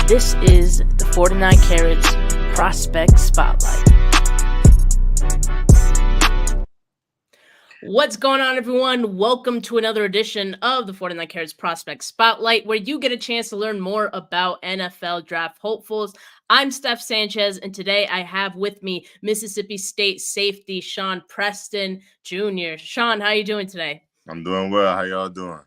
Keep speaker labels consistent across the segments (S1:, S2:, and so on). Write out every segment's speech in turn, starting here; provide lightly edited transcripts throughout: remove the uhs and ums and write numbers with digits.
S1: This is the 49 Carats Prospect Spotlight. What's going on, everyone? Welcome to another edition of the 49 Carats Prospect Spotlight, where you get a chance to learn more about NFL draft hopefuls. I'm Steph Sanchez, and today I have with me Mississippi State safety Shawn Preston Jr. Shawn, how are you doing today?
S2: I'm doing well. How y'all doing?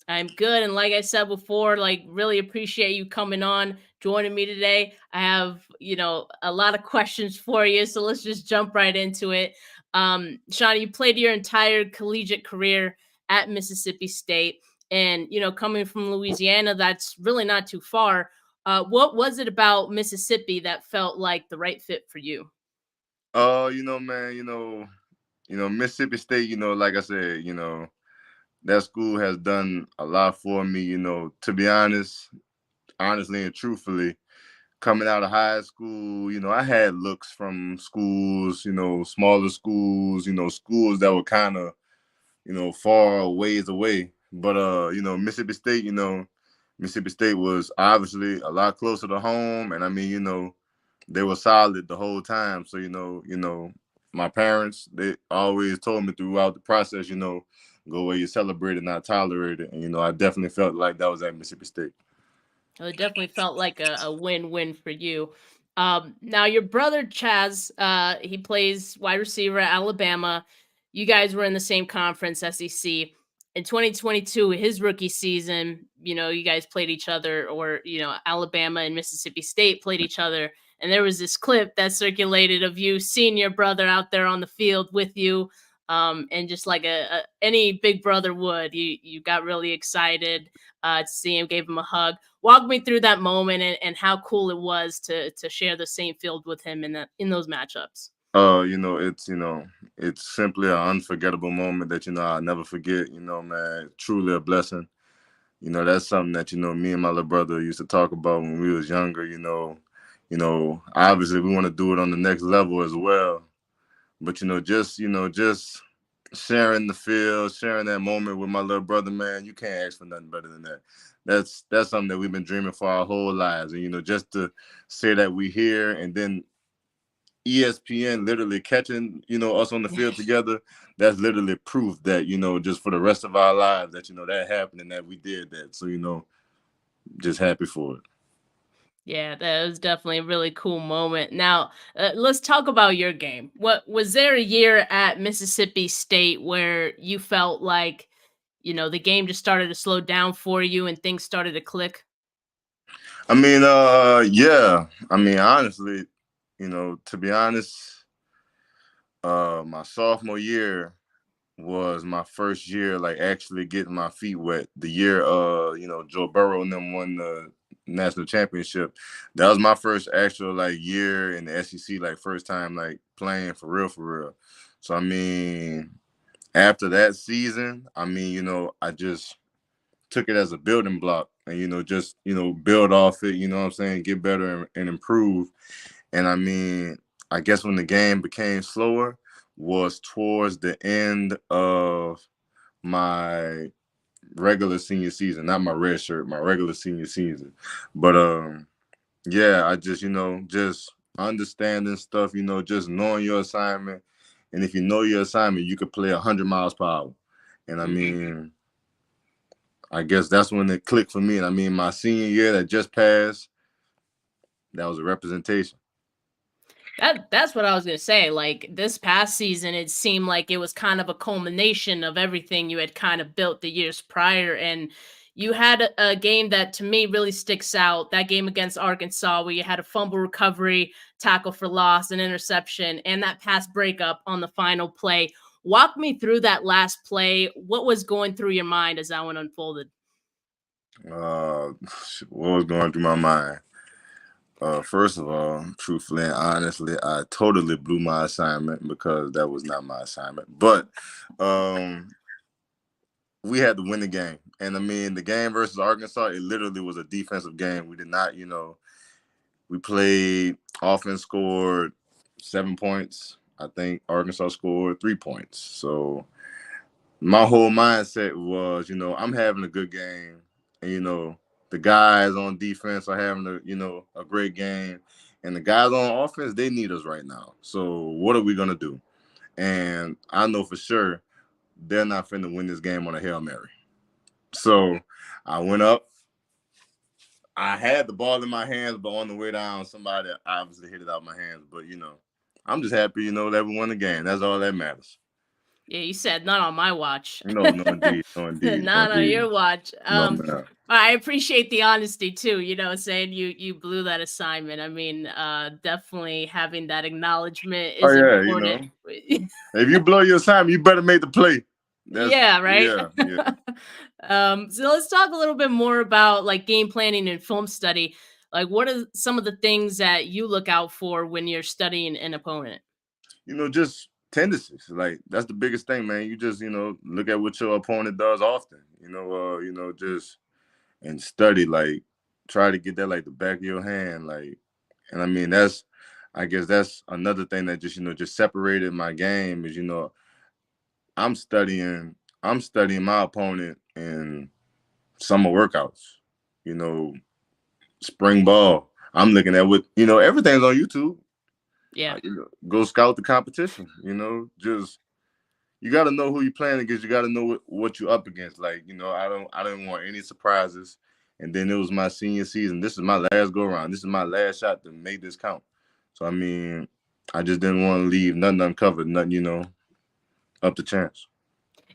S1: I'm good. And like I said before, really appreciate you coming on, joining me today. I have, a lot of questions for you. So let's just jump right into it. Shawn, you played your entire collegiate career at Mississippi State. And, coming from Louisiana, that's really not too far. What was it about Mississippi that felt like the right fit for you?
S2: Man, Mississippi State, like I said, that school has done a lot for me, to be honestly and truthfully. Coming out of high school, I had looks from schools, smaller schools, schools that were kind of, far ways away. But Mississippi State was obviously a lot closer to home, and they were solid the whole time. So, my parents, they always told me throughout the process, go where you celebrate it, not tolerate it. And, I definitely felt like that was at Mississippi State.
S1: Well, it definitely felt like a win-win for you. Now, your brother Chaz, he plays wide receiver at Alabama. You guys were in the same conference, SEC. In 2022, his rookie season, you guys played each other, or, Alabama and Mississippi State played each other. And there was this clip that circulated of you seeing your brother out there on the field with you. And just like any big brother would, you got really excited to see him, gave him a hug. Walk me through that moment and how cool it was to share the same field with him in those matchups.
S2: It's simply an unforgettable moment that I'll never forget. Man, truly a blessing. That's something that me and my little brother used to talk about when we was younger. Obviously we want to do it on the next level as well. But just sharing the field, sharing that moment with my little brother, man, you can't ask for nothing better than that. That's something that we've been dreaming for our whole lives. And just to say that we here, and then ESPN literally catching us on the field together, that's literally proof that just for the rest of our lives that that happened and that we did that. So just happy for it.
S1: Yeah, that was definitely a really cool moment. Now, let's talk about your game. What was there a year at Mississippi State where you felt like, the game just started to slow down for you and things started to click?
S2: Yeah. Honestly, to be honest, my sophomore year was my first year like actually getting my feet wet. The year Joe Burrow and them won the national championship. That was my first actual like year in the SEC, like first time like playing for real. So after that season, I just took it as a building block and just build off it, what I'm saying, get better and improve. And I guess when the game became slower was towards the end of my regular senior season, not my red shirt, my regular senior season. But yeah, I just just understanding stuff, just knowing your assignment, and if you know your assignment, you could play 100 miles per hour. And I guess that's when it clicked for me. And my senior year that just passed, that was a representation.
S1: That's what I was gonna say. Like this past season, it seemed like it was kind of a culmination of everything you had kind of built the years prior. And you had a game that to me really sticks out. That game against Arkansas, where you had a fumble recovery, tackle for loss, an interception, and that pass breakup on the final play. Walk me through that last play. What was going through your mind as that one unfolded?
S2: What was going through my mind? First of all, truthfully and honestly, I totally blew my assignment because that was not my assignment. But we had to win the game. And the game versus Arkansas, it literally was a defensive game. We did not, we played, offense scored 7 points. I think Arkansas scored 3 points. So my whole mindset was, I'm having a good game. And, the guys on defense are having a great game, and the guys on offense, they need us right now. So what are we gonna do? And I know for sure they're not finna win this game on a Hail Mary. So I went up. I had the ball in my hands, but on the way down, somebody obviously hit it out of my hands. But I'm just happy, that we won the game. That's all that matters.
S1: Yeah, you said not on my watch.
S2: No, no, indeed, no, indeed, no,
S1: Not on
S2: indeed,
S1: your watch.
S2: no, man.
S1: I appreciate the honesty too, saying you blew that assignment. I mean, definitely having that acknowledgement
S2: Oh
S1: is
S2: yeah,
S1: important.
S2: if you blow your assignment, you better make the play. That's
S1: Yeah, right.
S2: yeah, yeah.
S1: So let's talk a little bit more about like game planning and film study. Like, what are some of the things that you look out for when you're studying an opponent?
S2: Just tendencies. Like that's the biggest thing, man. You just look at what your opponent does often. Just and study, like try to get that like the back of your hand, like. And I mean I guess that's another thing that just separated my game is I'm studying I'm studying my opponent in summer workouts, you know, spring ball. I'm looking at what everything's on YouTube.
S1: Yeah.
S2: Go scout the competition. Just you got to know who you're playing against. You got to know what you're up against. Like I didn't want any surprises. And then it was my senior season. This is my last go around. This is my last shot to make this count. So I mean, I just didn't want to leave nothing uncovered. Nothing up to chance.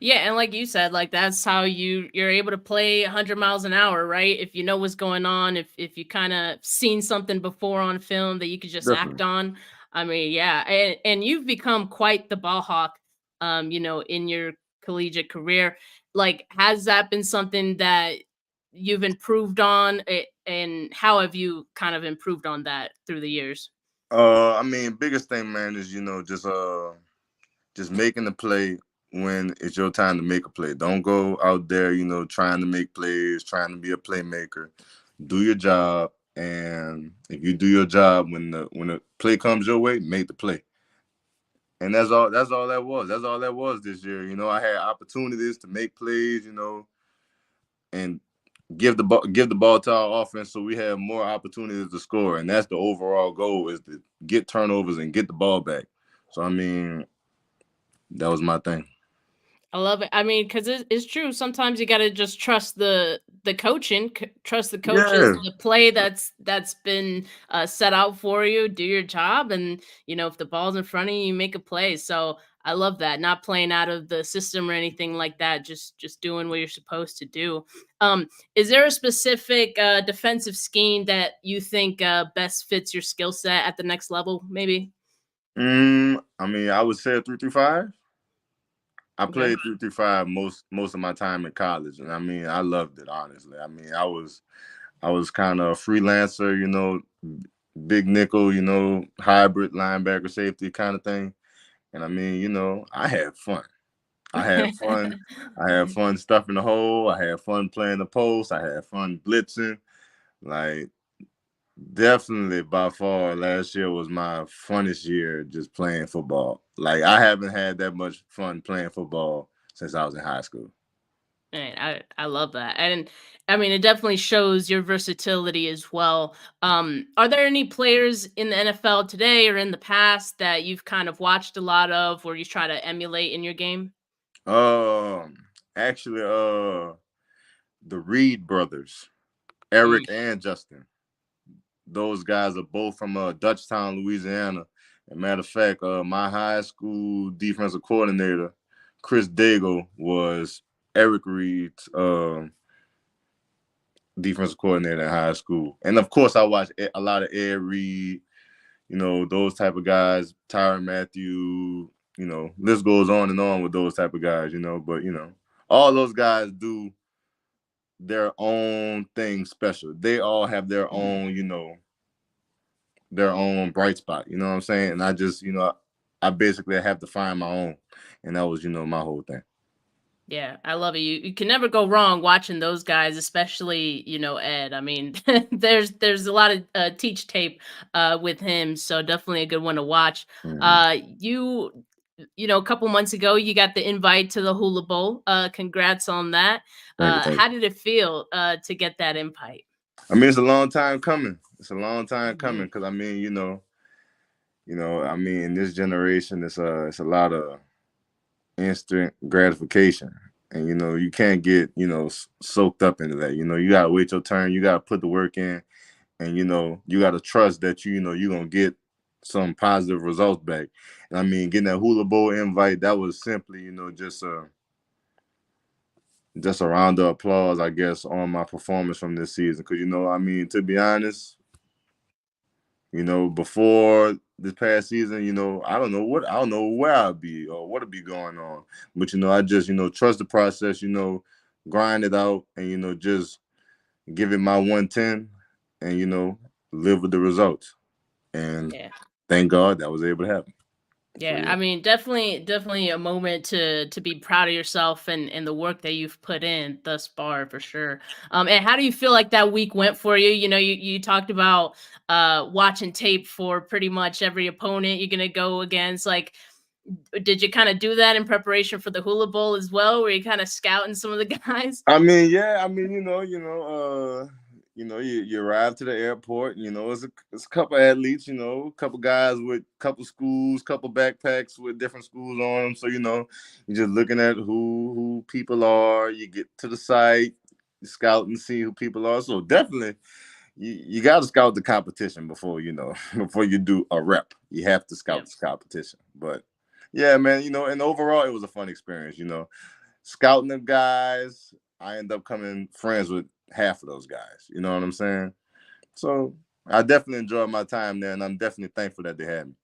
S1: Yeah, and like you said, like that's how you're able to play 100 miles an hour, right? If you know what's going on, if you kind of seen something before on film that you could just act
S2: Definitely.
S1: on. I mean, yeah, and you've become quite the ball hawk, in your collegiate career. Like, has that been something that you've improved on, and how have you kind of improved on that through the years?
S2: I mean, biggest thing, man, is just making the play when it's your time to make a play. Don't go out there, trying to make plays, trying to be a playmaker. Do your job, and if you do your job when the play comes your way, make the play. And that's all. That's all that was. That's all that was this year. I had opportunities to make plays. And give the ball to our offense so we have more opportunities to score. And that's the overall goal is to get turnovers and get the ball back. So I mean, that was my thing.
S1: I love it. I mean, because it's true. Sometimes you got to just trust the coaching, trust the coaches,
S2: Yeah.
S1: the play that's been set out for you. Do your job, and if the ball's in front of you, you make a play. So I love that. Not playing out of the system or anything like that. Just doing what you're supposed to do. Is there a specific defensive scheme that you think best fits your skill set at the next level? Maybe.
S2: I mean, I would say a 3-3-5. I
S1: Okay.
S2: played 3-3-5 most of my time in college, and I mean, I loved it honestly. I mean, I was kind of a freelancer, big nickel, hybrid linebacker safety kind of thing. And I mean, I had fun. I had fun. I had fun stuffing the hole. I had fun playing the post. I had fun blitzing. Like definitely by far last year was my funnest year just playing football. Like I haven't had that much fun playing football since I was in high school.
S1: Right, I love that, and I mean, it definitely shows your versatility as well. Are there any players in the NFL today or in the past that you've kind of watched a lot of, or you try to emulate in your game?
S2: Um Actually the Reed brothers,
S1: Mm,
S2: Eric and Justin. Those guys are both from Dutchtown, Louisiana. And matter of fact, my high school defensive coordinator, Chris Daigle, was Eric Reed's defensive coordinator in high school. And of course, I watched a lot of Ed Reed, those type of guys, Tyron Matthew, list goes on and on with those type of guys, but all those guys do their own thing special. They all have their own bright spot. You know what I'm saying? And I just, I basically have to find my own, and that was, my whole thing.
S1: yeah, I love it. You can never go wrong watching those guys, especially Ed. I mean, there's a lot of teach tape with him, so definitely a good one to watch.
S2: Mhm.
S1: You a couple months ago, you got the invite to the Hula Bowl. Congrats on that.
S2: Thank you, thank you.
S1: How did it feel to get that invite?
S2: I mean, it's a long time coming. It's a long time
S1: Hmm.
S2: coming because I mean, I mean, in this generation, it's a lot of instant gratification, and you can't get soaked up into that. You gotta wait your turn. You gotta put the work in, and you gotta trust that you're gonna get some positive results back. And I mean, getting that Hula Bowl invite, that was simply just a round of applause, I guess, on my performance from this season. Because I mean, to be honest, before this past season, I don't know where I'd be or what'd be going on. But I just trust the process, grind it out, and just give it my 110, and live with the results. And
S1: Yeah.
S2: thank God that was able to happen. So
S1: Yeah,
S2: yeah.
S1: I mean, definitely a moment to be proud of yourself and the work that you've put in thus far for sure. And how do you feel like that week went for you? You talked about watching tape for pretty much every opponent you're gonna go against. Like, did you kind of do that in preparation for the Hula Bowl as well? Were you kind of scouting some of the guys?
S2: I mean, yeah, I mean, you arrive to the airport, it's a couple athletes, a couple guys with couple schools, couple backpacks with different schools on them. So, you're just looking at who people are. You get to the site, you scout and see who people are. So definitely you got to scout the competition before, before you do a rep. You have to scout
S1: Yep.
S2: this competition. But yeah, man, and overall it was a fun experience, scouting the guys. I end up coming friends with half of those guys. You know what I'm saying? So I definitely enjoyed my time there, and I'm definitely thankful that they had me.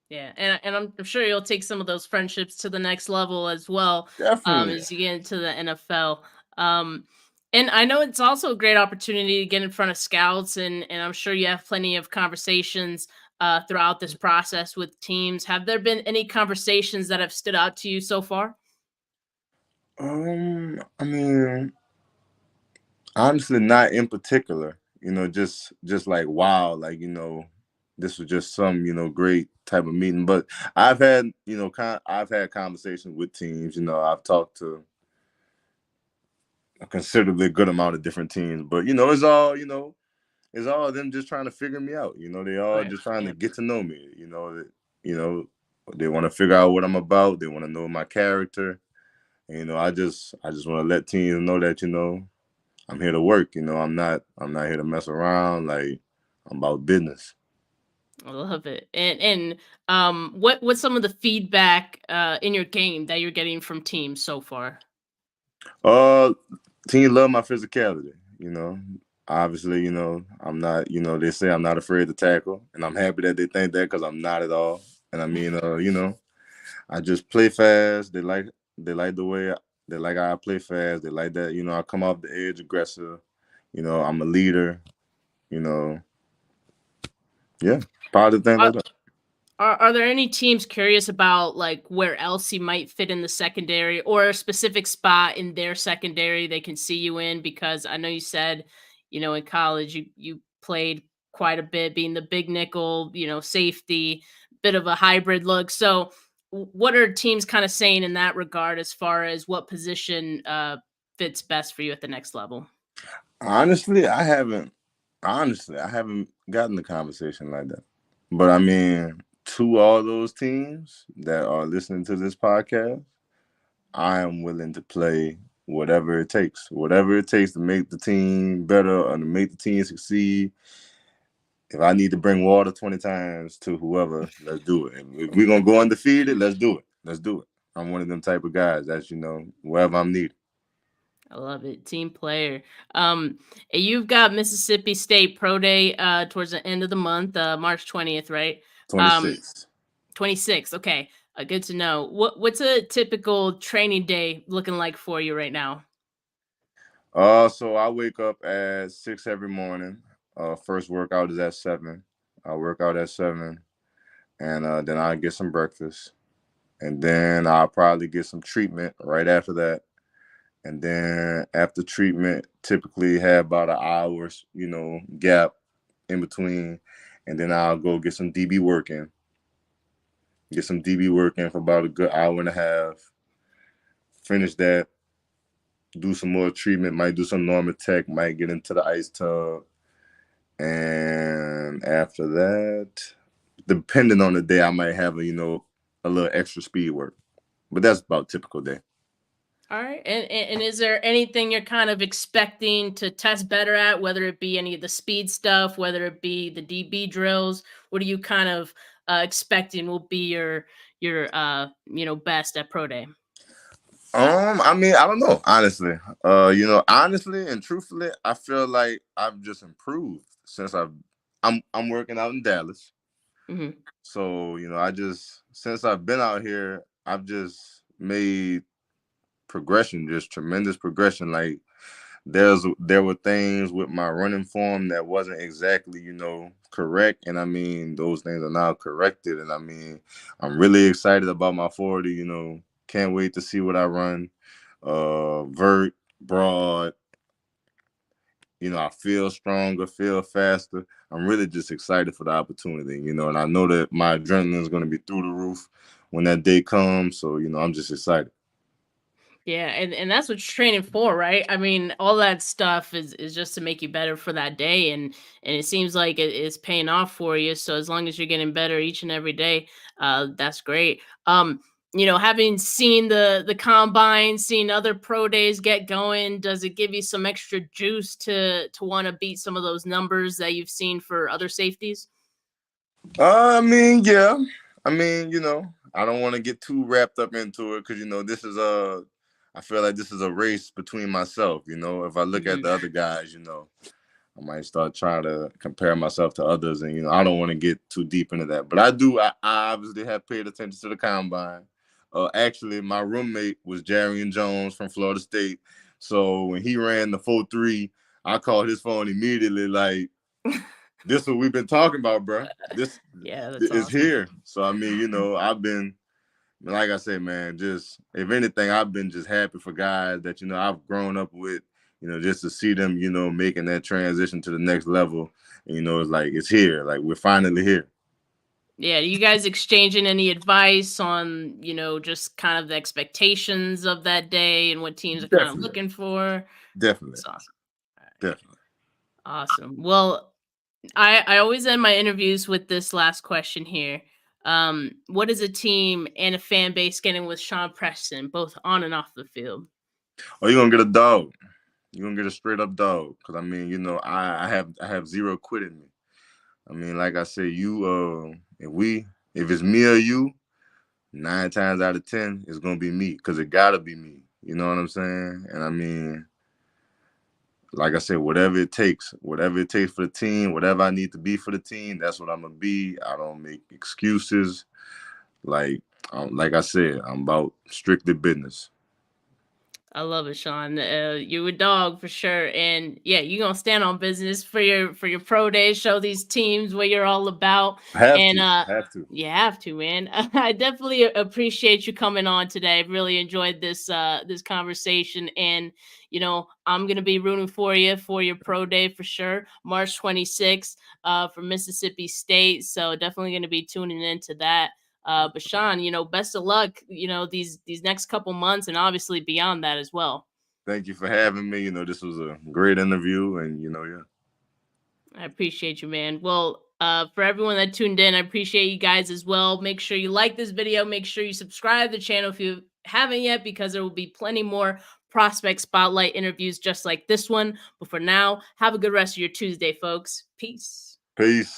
S1: Yeah, and I'm sure you'll take some of those friendships to the next level as well,
S2: Definitely.
S1: as you get into the NFL. Um, and I know it's also a great opportunity to get in front of scouts, and I'm sure you have plenty of conversations throughout this process with teams. Have there been any conversations that have stood out to you so far?
S2: I mean, honestly, not in particular. Just like wow, like this was just some great type of meeting. But I've had conversations with teams. I've talked to a considerably good amount of different teams. But it's all them just trying to figure me out. They all
S1: Right.
S2: just trying to
S1: Yeah.
S2: get to know me. You know, they want to figure out what I'm about. They want to know my character. And, I just want to let teams know that I'm here to work. I'm not here to mess around. Like I'm about business.
S1: I love it. And what's some of the feedback in your game that you're getting from teams so far?
S2: Uh, Teams love my physicality. Obviously, I'm not. They say I'm not afraid to tackle, and I'm happy that they think that because I'm not at all. And I mean, I just play fast. They like the way they like how I play fast. They like that, I come off the edge aggressive. I'm a leader, you know. Yeah. Positive things like that.
S1: Are there any teams curious about, like, where else you might fit in the secondary or a specific spot in their secondary they can see you in? Because I know you said, in college you played quite a bit being the big nickel, safety, bit of a hybrid look. So what are teams kind of saying in that regard as far as what position fits best for you at the next level?
S2: Honestly, I haven't gotten the conversation like that. But I mean, to all those teams that are listening to this podcast, I am willing to play whatever it takes to make the team better or to make the team succeed. If I need to bring water 20 times to whoever, let's do it. If we're gonna go undefeated, let's do it. Let's do it. I'm one of them type of guys that's, wherever I'm needed.
S1: I love it. Team player. You've got Mississippi State Pro Day towards the end of the month, March 20th, right? Um,
S2: 26.
S1: 26th. Okay. Good to know. What's a typical training day looking like for you right now?
S2: So I wake up at 6 every morning. First workout is at 7. I work out at 7, and then I get some breakfast, and then I'll probably get some treatment right after that. And then after treatment, typically have about an hour's, gap in between, and then I'll go get some DB work in. get some DB work in for about a good hour and a half. Finish that, do some more treatment, might do some normal tech, might get into the ice tub. And after that, depending on the day, I might have a little extra speed work. But that's about typical day.
S1: All right. And is there anything you're kind of expecting to test better at, whether it be any of the speed stuff, whether it be the DB drills? What are you kind of expecting will be your best at pro day?
S2: I mean, I don't know, honestly. Honestly and truthfully, I feel like I've just improved since I'm working out in Dallas.
S1: Hmm.
S2: So, I just since I've been out here, I've just made progression, just tremendous progression. Like there were things with my running form that wasn't exactly, correct. And I mean, those things are now corrected. And I mean, I'm really excited about my 40, can't wait to see what I run. Vert, broad, I feel stronger, feel faster. I'm really just excited for the opportunity, and I know that my adrenaline is going to be through the roof when that day comes. So, I'm just excited.
S1: Yeah, and that's what you're training for, right? I mean, all that stuff is just to make you better for that day, and it seems like it's paying off for you. So as long as you're getting better each and every day, that's great. Having seen the combine, seeing other pro days get going, does it give you some extra juice to want to beat some of those numbers that you've seen for other safeties?
S2: I mean, yeah. I mean, I don't want to get too wrapped up into it because this is I feel like this is a race between myself. If I look at
S1: Hmm.
S2: the other guys, I might start trying to compare myself to others, and I don't want to get too deep into that. But I do. I obviously have paid attention to the combine. Actually, my roommate was Jarian Jones from Florida State, so when he ran the 4.3, I called his phone immediately, like, "This is what we've been talking about, bro. This
S1: Yeah, that's
S2: is
S1: awesome.
S2: here." So I mean, I've been, like I said, man, just if anything, I've been just happy for guys that I've grown up with, just to see them, making that transition to the next level. And, it's like it's here, like we're finally here.
S1: Yeah, you guys exchanging any advice on, just kind of the expectations of that day and what teams are kind of
S2: Definitely,
S1: looking for?
S2: definitely,
S1: That's awesome. All right.
S2: definitely.
S1: Awesome. Well, I always end my interviews with this last question here. What is a team and a fan base getting with Shawn Preston, both on and off the field?
S2: Oh, you're gonna get a dog. You're gonna get a straight up dog. Cause I mean, I have zero quit in me. I mean, like I said, if it's me or you, 9 times out of 10, it's gonna be me, cause it gotta be me. You know what I'm saying? And I mean, like I said, whatever it takes for the team, whatever I need to be for the team, that's what I'm gonna be. I don't make excuses. Like I said, I'm about strictly business.
S1: I love it, Sean. You a dog for sure, and yeah, you gonna stand on business for your pro day. Show these teams what you're all about,
S2: I have
S1: and
S2: to, I have to.
S1: you have to, man. I definitely appreciate you coming on today. I've really enjoyed this conversation, and I'm gonna be rooting for you for your pro day for sure, March 26th, for Mississippi State. So definitely gonna be tuning into that. But Sean, best of luck, these next couple months and obviously beyond that as well.
S2: Thank you for having me. This was a great interview, and yeah.
S1: I appreciate you, man. Well, for everyone that tuned in, I appreciate you guys as well. Make sure you like this video. Make sure you subscribe to the channel if you haven't yet, because there will be plenty more prospect spotlight interviews just like this one. But for now, have a good rest of your Tuesday, folks. Peace.
S2: Peace.